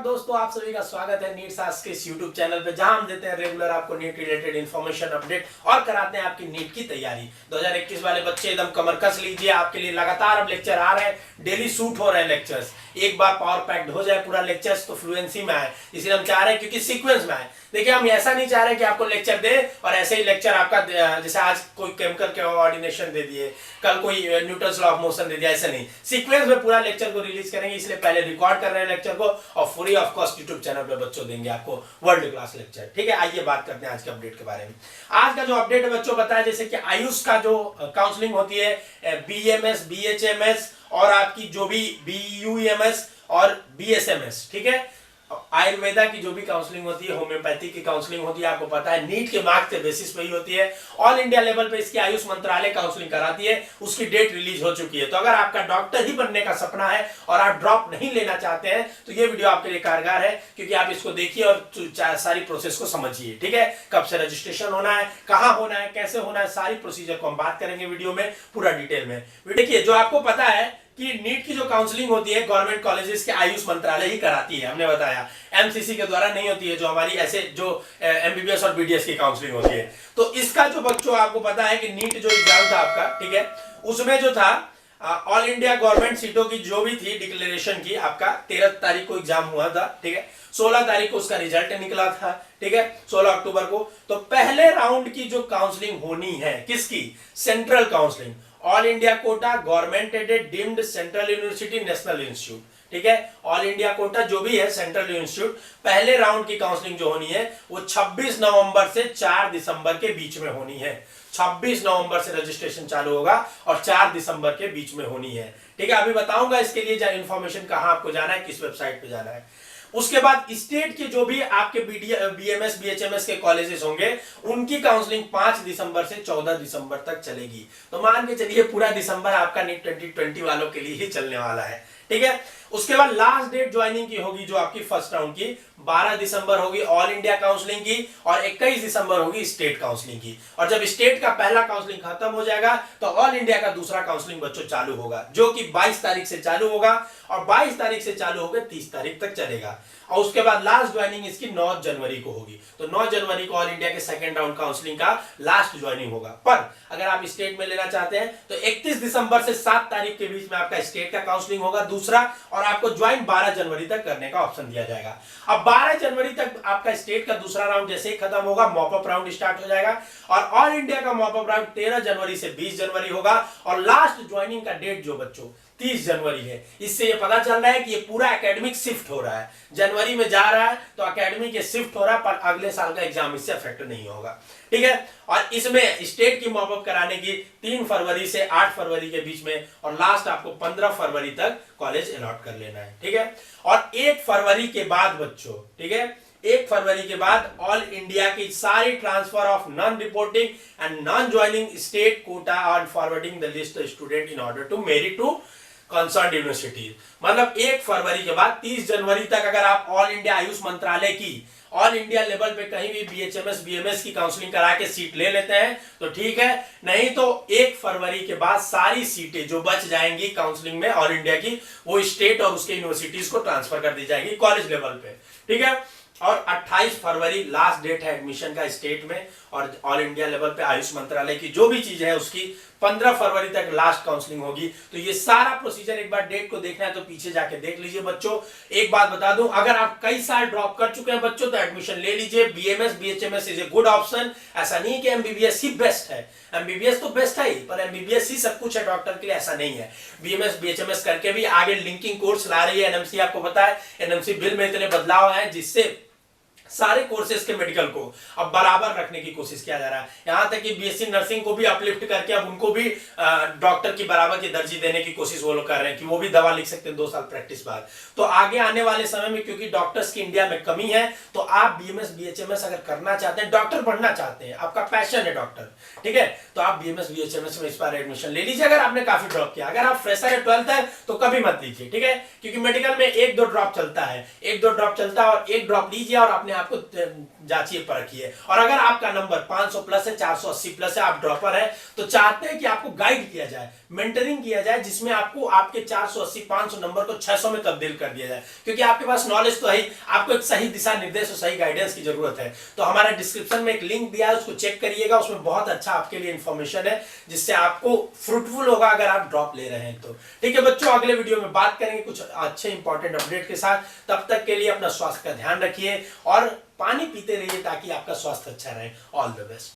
दोस्तों, आप सभी का स्वागत है नीट सास के इस यूट्यूब चैनल पे, जहां हम देते हैं रेगुलर आपको नीट रिलेटेड इन्फॉर्मेशन अपडेट और कराते हैं आपकी नीट की तैयारी। 2021 वाले बच्चे एकदम कमर कस लीजिए, आपके लिए लगातार अब लेक्चर आ रहे हैं, डेली शूट हो रहे हैं लेक्चर्स। एक बार पावर पैक्ड हो जाए पूरा लेक्चर्स तो फ्लुएंसी में आए, इसलिए हम चाह रहे हैं क्योंकि सीक्वेंस में आए। देखिए, हम ऐसा नहीं चाह रहे कि आपको लेक्चर दे और ऐसे ही लेक्चर आपका जैसे आज कोई केमिकल के कोऑर्डिनेशन दे दिए, कल कोई न्यूटन्स लॉ ऑफ मोशन दे दिया, ऐसा नहीं। सीक्वेंस में पूरा लेक्चर को रिलीज करेंगे, इसलिए पहले रिकॉर्ड कर रहे हैं लेक्चर को और free of cost YouTube channel पे बच्चों देंगे आपको वर्ल्ड क्लास लेक्चर। ठीक है, आइए बात करते हैं आज के अपडेट के बारे में। आज का जो अपडेट है बच्चों बताया, जैसे कि आयुष का जो काउंसलिंग होती है, बीएमएस, बीएचएमएस और आपकी जो भी बीयूएमएस और बीएसएमएस, ठीक है, आयुर्वेदा की जो भी काउंसलिंग होती है, होम्योपैथी की काउंसलिंग होती है, आपको पता है नीट के मार्क्स के बेसिस पे ही होती है। ऑल इंडिया लेवल पे इसकी आयुष मंत्रालय काउंसलिंग कराती है, उसकी डेट रिलीज हो चुकी है। तो अगर आपका डॉक्टर ही बनने का सपना है और आप ड्रॉप नहीं लेना चाहते हैं तो ये वीडियो आपके लिए कारगर है, क्योंकि आप इसको देखिए और सारी प्रोसेस को समझिए। ठीक है, कब से रजिस्ट्रेशन होना है, कहां होना है, कैसे होना है, सारी प्रोसीजर को हम बात करेंगे वीडियो में पूरा डिटेल में। देखिए, जो आपको पता है कि नीट की जो काउंसलिंग होती है गवर्नमेंट कॉलेजेस के आयुष मंत्रालय ही कराती है, हमने बताया, एमसीसी के द्वारा नहीं होती है, जो हमारी ऐसे जो एमबीबीएस और बीडीएस की काउंसलिंग होती है। तो इसका जो बच्चों आपको पता है कि नीट जो एग्जाम था आपका, ठीक है, उसमें जो था ऑल इंडिया गवर्नमेंट सीटों की जो भी थी डिक्लेरेशन की, आपका 13 तारीख को एग्जाम हुआ था, ठीक है, 16 तारीख को उसका रिजल्ट निकला था, ठीक है, 16 अक्टूबर को। तो पहले राउंड की जो काउंसलिंग होनी है, किसकी? Central counselling, all India quota, government aided, deemed, central university, national institute, ठीक है, ऑल इंडिया कोटा जो भी है, सेंट्रल इंस्टीट्यूट, पहले राउंड की काउंसलिंग जो होनी है वो 26 नवंबर से 4 दिसंबर के बीच में होनी है। 26 नवंबर से रजिस्ट्रेशन चालू होगा और 4 दिसंबर के बीच में होनी है। ठीक है, अभी बताऊंगा इसके लिए इंफॉर्मेशन कहां आपको जाना है, किस वेबसाइट पे जाना है। उसके बाद स्टेट के जो भी आपके बीएमएस बीएचएमएस के कॉलेजेस होंगे, उनकी काउंसलिंग 5 दिसंबर से 14 दिसंबर तक चलेगी। तो मान के चलिए पूरा दिसंबर आपका नीट 2020 वालों के लिए ही चलने वाला है। ठीक है, उसके बाद लास्ट डेट ज्वाइनिंग की होगी जो आपकी फर्स्ट राउंड की 12 दिसंबर होगी ऑल इंडिया काउंसलिंग की, और 21 दिसंबर होगी स्टेट काउंसलिंग की। और जब स्टेट का पहला काउंसलिंग खत्म हो जाएगा तो ऑल इंडिया का दूसरा काउंसलिंग बच्चों चालू होगा, जो कि 22 तारीख से चालू होगा और 22 तारीख से चालू होकर 30 तारीख तक चलेगा। और उसके बाद लास्ट ज्वाइनिंग इसकी 9 जनवरी को होगी। तो 9 जनवरी को ऑल इंडिया के सेकंड राउंड काउंसलिंग का लास्ट ज्वाइनिंग होगा। पर अगर आप स्टेट में लेना चाहते हैं तो 31 दिसंबर से 7 तारीख के बीच में आपका स्टेट का काउंसलिंग होगा दूसरा, और आपको ज्वाइन 12 जनवरी तक करने का ऑप्शन दिया जाएगा। अब 12 जनवरी तक आपका स्टेट का दूसरा राउंड जैसे ही खत्म होगा, मॉपअप राउंड स्टार्ट हो जाएगा, और ऑल इंडिया का मॉपअप राउंड 13 जनवरी से 20 जनवरी होगा, और लास्ट ज्वाइनिंग का डेट जो बच्चों 30 जनवरी है। इससे ये पता चल रहा है कि ये पूरा एकेडमिक शिफ्ट हो रहा है, जनवरी में जा रहा है तो एकेडमिक ये शिफ्ट हो रहा है, पर अगले साल का एग्जाम इससे अफेक्ट नहीं होगा। ठीक है, और इसमें स्टेट की मॉपअप कराने की 3 फरवरी से 8 फरवरी के बीच में, और लास्ट आपको 15 फरवरी तक कॉलेज अलॉट कर लेना है। ठीक है, और 1 फरवरी के बाद बच्चों, ठीक है, 1 फरवरी के बाद ऑल इंडिया की सारी transfer of non reporting and non joining state quota और forwarding the list of student in order to merit to concern university. मतलब 1 फरवरी के बाद 30 जनवरी तक अगर आप ऑल इंडिया आयुष मंत्रालय की ऑल इंडिया लेवल पे कहीं भी बीएचएमएस बीएमएस की काउंसलिंग करा के सीट ले लेते हैं तो ठीक है, नहीं तो 1 फरवरी के बाद सारी सीटें जो बच जाएंगी काउंसलिंग में ऑल इंडिया की, वो स्टेट और उसके यूनिवर्सिटीज को ट्रांसफर कर दी जाएगी कॉलेज लेवल पे। ठीक है, और 28 फरवरी लास्ट डेट है एडमिशन का स्टेट में, और ऑल इंडिया लेवल पे आयुष मंत्रालय की जो भी चीज है उसकी 15 फरवरी तक लास्ट काउंसलिंग होगी। तो ये सारा प्रोसीजर एक बार डेट को देखना है तो पीछे जाके देख लीजिए बच्चों। एक बात बता दूं, अगर आप कई साल ड्रॉप कर चुके हैं बच्चों तो एडमिशन ले लीजिए। BMS BHMS is a good option. ऐसा नहीं कि एमबीबीएस ही बेस्ट है, एमबीबीएस तो बेस्ट है ही, पर एमबीबीएस ही सब कुछ है डॉक्टर के लिए, ऐसा नहीं है। बीएमएस बीएचएमएस करके भी आगे लिंकिंग कोर्स ला रही है एनएमसी। आपको पता है एनएमसी बिल में इतने बदलाव आए जिससे सारे कोर्सेज के मेडिकल को अब बराबर रखने की कोशिश किया जा रहा है। यहां तक कि बीएससी नर्सिंग को भी अपलिफ्ट करके अब उनको भी डॉक्टर की बराबर की दर्जी देने की कोशिश वो लोग कर रहे हैं कि वो भी दवा लिख सकते हैं 2 साल प्रैक्टिस बाद। तो आगे आने वाले समय में क्योंकि डॉक्टर्स की इंडिया में कमी है, तो आप बीएमएस बीएचएमएस अगर करना चाहते हैं, डॉक्टर बनना चाहते हैं, आपका पैशन है डॉक्टर, ठीक है, तो आप बीएमएस बीएचएमएस में इस बार एडमिशन ले लीजिए। अगर आपने काफी ड्रॉप किया, अगर आप फ्रेशर है 12th है तो कभी मत लीजिए। ठीक है, क्योंकि मेडिकल में 1-2 ड्रॉप चलता है, 1-2 ड्रॉप चलता है, और 1 ड्रॉप लीजिए और अपने आप को जांचिए परखिए। और अगर आपका नंबर 500 प्लस है, 480 प्लस है, आप ड्रॉपर है, तो चाहते हैं कि आपको गाइड किया जाए, मेंटरिंग किया जाए, जिसमें आपको आपके 480 500 नंबर को 600 में तब्दील कर दिया जाए, क्योंकि आपके पास नॉलेज तो है, आपको एक सही दिशा निर्देश और सही गाइडेंस की जरूरत है। तो हमारा डिस्क्रिप्शन में एक लिंक दिया है, उसको चेक करिएगा, उसमें बहुत अच्छा आपके लिए इंफॉर्मेशन है जिससे आपको फ्रूटफुल होगा अगर आप ड्रॉप ले रहे हैं तो। ठीक है बच्चों, अगले वीडियो में बात करेंगे कुछ अच्छे इंपॉर्टेंट अपडेट के साथ। तब तक के लिए अपना स्वास्थ्य का ध्यान रखिए और पानी पीते रहिए ताकि आपका स्वास्थ्य अच्छा रहे। All the best.